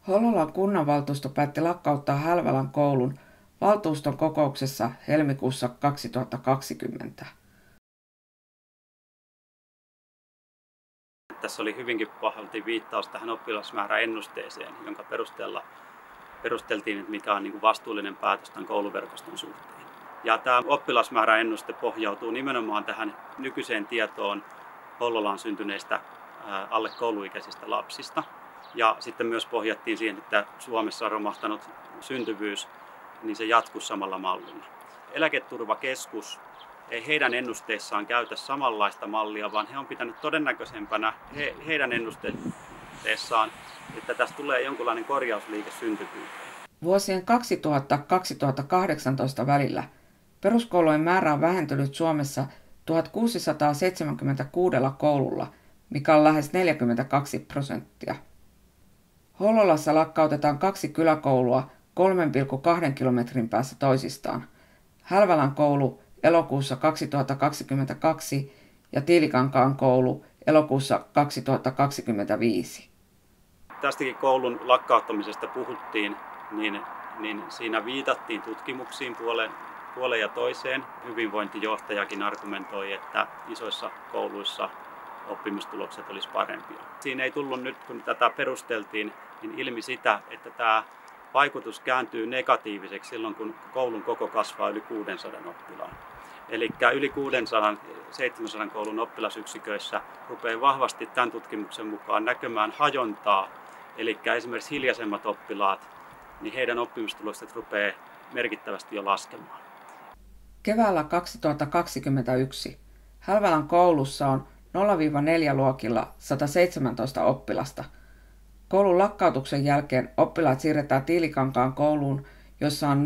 Hollolan kunnanvaltuusto päätti lakkauttaa Hälvälän koulun valtuuston kokouksessa helmikuussa 2020. Tässä oli hyvinkin pahalti viittaus tähän oppilasmääräennusteeseen, jonka perusteella perusteltiin, että mikä on vastuullinen päätös tämän kouluverkoston suhteen. Ja tämä oppilasmääräennuste pohjautuu nimenomaan tähän nykyiseen tietoon Hollolaan syntyneistä alle kouluikäisistä lapsista. Ja sitten myös pohjattiin siihen, että Suomessa on romahtanut syntyvyys, niin se jatkuu samalla mallilla. Eläketurvakeskus ei heidän ennusteissaan käytä samanlaista mallia, vaan he on pitänyt todennäköisempänä heidän ennusteessaan, että tästä tulee jonkinlainen korjausliike syntyvyyteen. Vuosien 2000-2018 välillä peruskoulujen määrä on vähentynyt Suomessa 1676 koululla, mikä on lähes 42%. Hollolassa lakkautetaan 2 kyläkoulua 3,2 kilometrin päässä toisistaan. Hälvälän koulu elokuussa 2022 ja Tiilikankaan koulu elokuussa 2025. Tästäkin koulun lakkauttamisesta puhuttiin, niin siinä viitattiin tutkimuksiin puoleen ja toiseen. Hyvinvointijohtajakin argumentoi, että isoissa kouluissa oppimistulokset olisi parempia. Siinä ei tullut nyt, kun tätä perusteltiin, niin ilmi sitä, että tämä vaikutus kääntyy negatiiviseksi silloin, kun koulun koko kasvaa yli 600 oppilaan. Eli yli 600-700 koulun oppilasyksiköissä rupeaa vahvasti tämän tutkimuksen mukaan näkymään hajontaa. Eli esimerkiksi hiljaisemmat oppilaat, niin heidän oppimistulokset rupeaa merkittävästi jo laskemaan. Keväällä 2021 Hälvälän koulussa on 0-4 luokilla 117 oppilasta. Koulun lakkautuksen jälkeen oppilaat siirretään Tiilikankaan kouluun, jossa on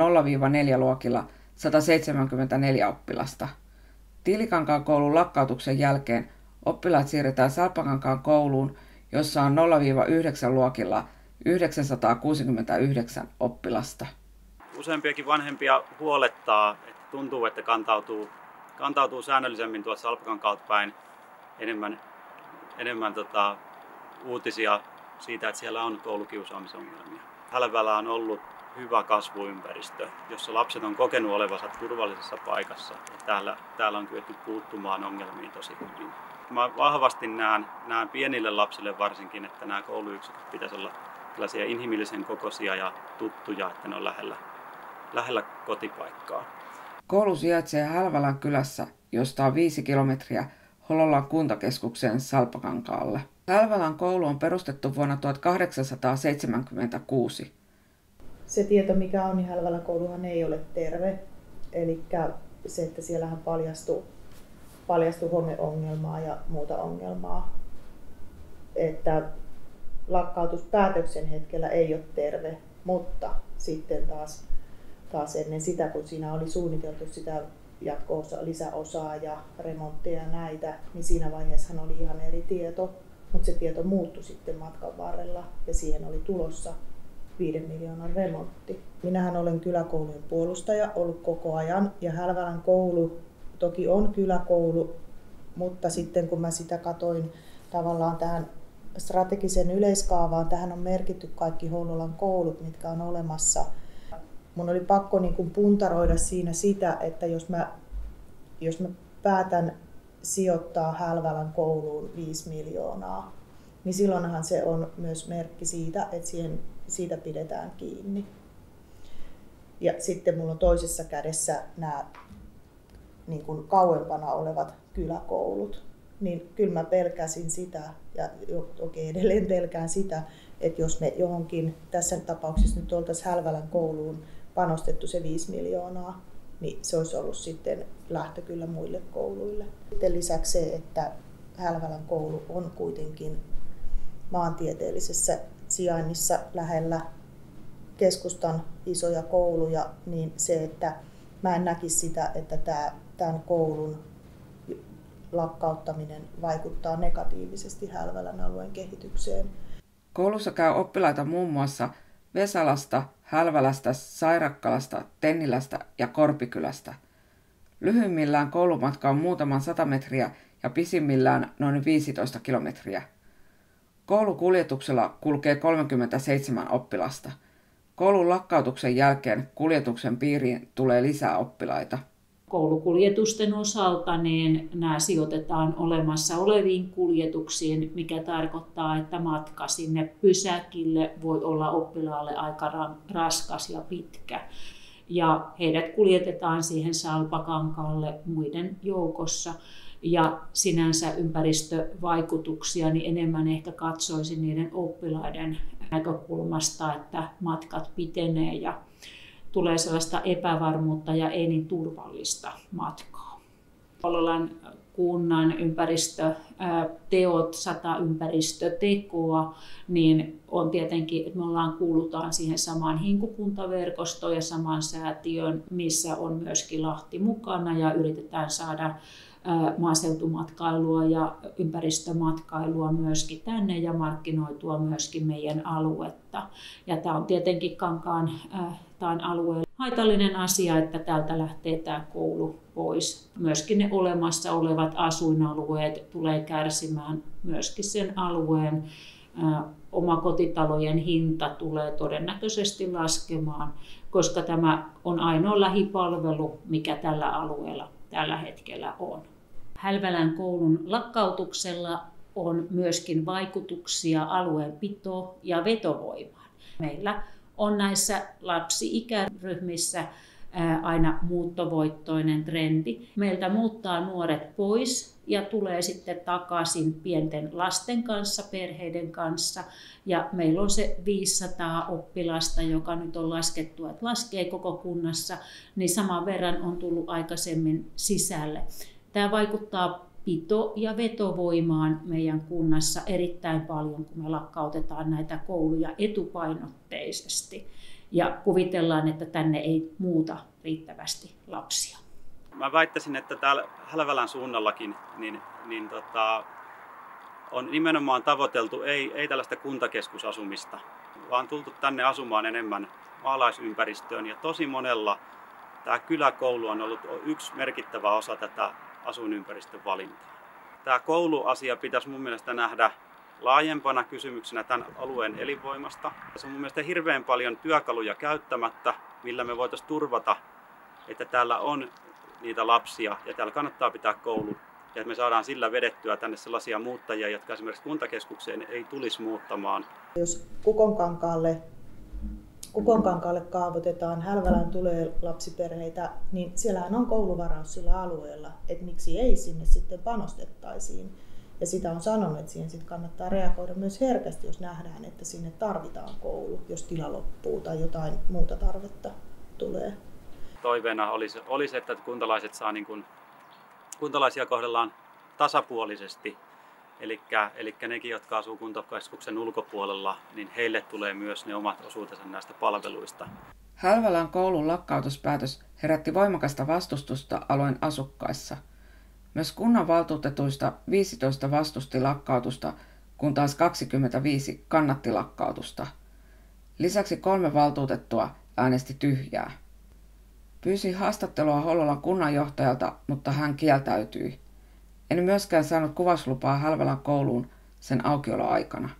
0-4 luokilla 174 oppilasta. Tiilikankaan koulun lakkautuksen jälkeen oppilaat siirretään Salpakankaan kouluun, jossa on 0-9 luokilla 969 oppilasta. Useampiakin vanhempia huolettaa, että tuntuu, että kantautuu säännöllisemmin tuolta Salpakankaan päin enemmän uutisia siitä, että siellä on koulukiusaamisongelmia. Hälvälä on ollut hyvä kasvuympäristö, jossa lapset on kokenut olevansa turvallisessa paikassa. Ja täällä on kyetty puuttumaan ongelmiin tosi hyvin. Mä vahvasti näen pienille lapsille varsinkin, että nämä kouluyksiköt pitäisi olla tällaisia inhimillisen kokoisia ja tuttuja, että ne on lähellä kotipaikkaa. Koulu sijaitsee Hälvälän kylässä, josta on 5 kilometriä Hollolan kuntakeskuksen Salpakankaalle. Hälvälän koulu on perustettu vuonna 1876. Se tieto, mikä on, niin Hälvälän kouluhan ei ole terve. Eli se, että siellähän paljastui homeongelmaa ja muuta ongelmaa. Että lakkautuspäätöksen hetkellä ei ole terve, mutta sitten taas ennen sitä, kun siinä oli suunniteltu sitä lisäosaa ja remontteja ja näitä, niin siinä vaiheessa oli ihan eri tieto. Mutta se tieto muuttui sitten matkan varrella ja siihen oli tulossa 5 miljoonan remontti. Minähän olen kyläkoulujen puolustaja ollut koko ajan ja Hälvälän koulu toki on kyläkoulu, mutta sitten kun mä sitä katoin tavallaan tähän strategisen yleiskaavaan, tähän on merkitty kaikki Hollolan koulut, mitkä on olemassa. Mun oli pakko puntaroida siinä sitä, että jos mä päätän sijoittaa Hälvälän kouluun 5 miljoonaa, niin silloinhan se on myös merkki siitä, että siitä pidetään kiinni. Ja sitten mulla on toisessa kädessä nämä kauempana olevat kyläkoulut. Niin kyllä mä pelkäsin sitä, ja toki edelleen pelkään sitä, että jos me johonkin, tässä tapauksessa nyt oltaisiin Hälvälän kouluun panostettu se 5 miljoonaa, niin se olisi ollut sitten lähtö kyllä muille kouluille. Sitten lisäksi se, että Hälvälän koulu on kuitenkin maantieteellisessä sijainnissa lähellä keskustan isoja kouluja, niin se, että mä en näkisi sitä, että tämän koulun lakkauttaminen vaikuttaa negatiivisesti Hälvälän alueen kehitykseen. Koulussa käy oppilaita muun muassa Vesalasta, Hälvälästä, Sairakkalasta, Tennilästä ja Korpikylästä. Lyhyimmillään koulumatka on muutaman 100 metriä ja pisimmillään noin 15 kilometriä. Koulukuljetuksella kulkee 37 oppilasta. Koulun lakkautuksen jälkeen kuljetuksen piiriin tulee lisää oppilaita. Koulukuljetusten osalta niin nämä sijoitetaan olemassa oleviin kuljetuksiin, mikä tarkoittaa, että matka sinne pysäkille voi olla oppilaalle aika raskas ja pitkä. Ja heidät kuljetetaan siihen Salpakankaalle muiden joukossa. Ja sinänsä ympäristövaikutuksia niin enemmän ehkä katsoisin niiden oppilaiden näkökulmasta, että matkat pitenee ja tulee sellaista epävarmuutta ja ei niin turvallista matkaa. Hollolan kunnan ympäristöteot, 100 ympäristötekoa, niin on tietenkin, että me kuulutaan siihen samaan hinkukuntaverkostoon ja samaan säätiöön, missä on myöskin Lahti mukana ja yritetään saada maaseutumatkailua ja ympäristömatkailua myöskin tänne ja markkinoitua myöskin meidän aluetta. Ja tämä on tietenkin Kankaan alueen haitallinen asia, että täältä lähtee tämä koulu pois. Myöskin ne olemassa olevat asuinalueet tulee kärsimään, myöskin sen alueen omakotitalojen hinta tulee todennäköisesti laskemaan, koska tämä on ainoa lähipalvelu, mikä tällä alueella tällä hetkellä on. Hälvälän koulun lakkautuksella on myöskin vaikutuksia alueen pito- ja vetovoimaan. Meillä on näissä lapsi-ikäryhmissä aina muuttovoittoinen trendi. Meiltä muuttaa nuoret pois ja tulee sitten takaisin pienten lasten kanssa, perheiden kanssa. Ja meillä on se 500 oppilasta, joka nyt on laskettu, että laskee koko kunnassa, niin saman verran on tullut aikaisemmin sisälle. Tämä vaikuttaa pito- ja vetovoimaan meidän kunnassa erittäin paljon, kun me lakkautetaan näitä kouluja etupainotteisesti. Ja kuvitellaan, että tänne ei muuta riittävästi lapsia. Mä väittäisin, että täällä Hälvälän suunnallakin on nimenomaan tavoiteltu ei tällaista kuntakeskusasumista, vaan tultu tänne asumaan enemmän maalaisympäristöön. Ja tosi monella tämä kyläkoulu on ollut yksi merkittävä osa tätä asuinympäristön valintaa. Tämä kouluasia pitäisi mun mielestä nähdä laajempana kysymyksenä tämän alueen elinvoimasta. Se on mun mielestä hirveän paljon työkaluja käyttämättä, millä me voitaisiin turvata, että täällä on niitä lapsia ja täällä kannattaa pitää koulu. Ja että me saadaan sillä vedettyä tänne sellaisia muuttajia, jotka esimerkiksi kuntakeskukseen ei tulisi muuttamaan. Jos Kukonkankaalle kaavoitetaan, Hälvälään tulee lapsiperheitä, niin siellähän on kouluvaraus sillä alueella, että miksi ei sinne sitten panostettaisiin. Ja sitä on sanonut, että siihen sitten kannattaa reagoida myös herkästi, jos nähdään, että sinne tarvitaan koulu, jos tila loppuu tai jotain muuta tarvetta tulee. Toiveena olisi että kuntalaiset saa kuntalaisia kohdellaan tasapuolisesti. Eli nekin, jotka asuu kuntakeskuksen ulkopuolella, niin heille tulee myös ne omat osuutensa näistä palveluista. Hälvälän koulun lakkautuspäätös herätti voimakasta vastustusta alueen asukkaissa. Myös kunnanvaltuutetuista 15 vastusti lakkautusta, kun taas 25 kannatti lakkautusta. Lisäksi 3 valtuutettua äänesti tyhjää. Pyysin haastattelua Hollolan kunnanjohtajalta, mutta hän kieltäytyi. En myöskään saanut kuvauslupaa Hälvälän kouluun sen aukioloaikana.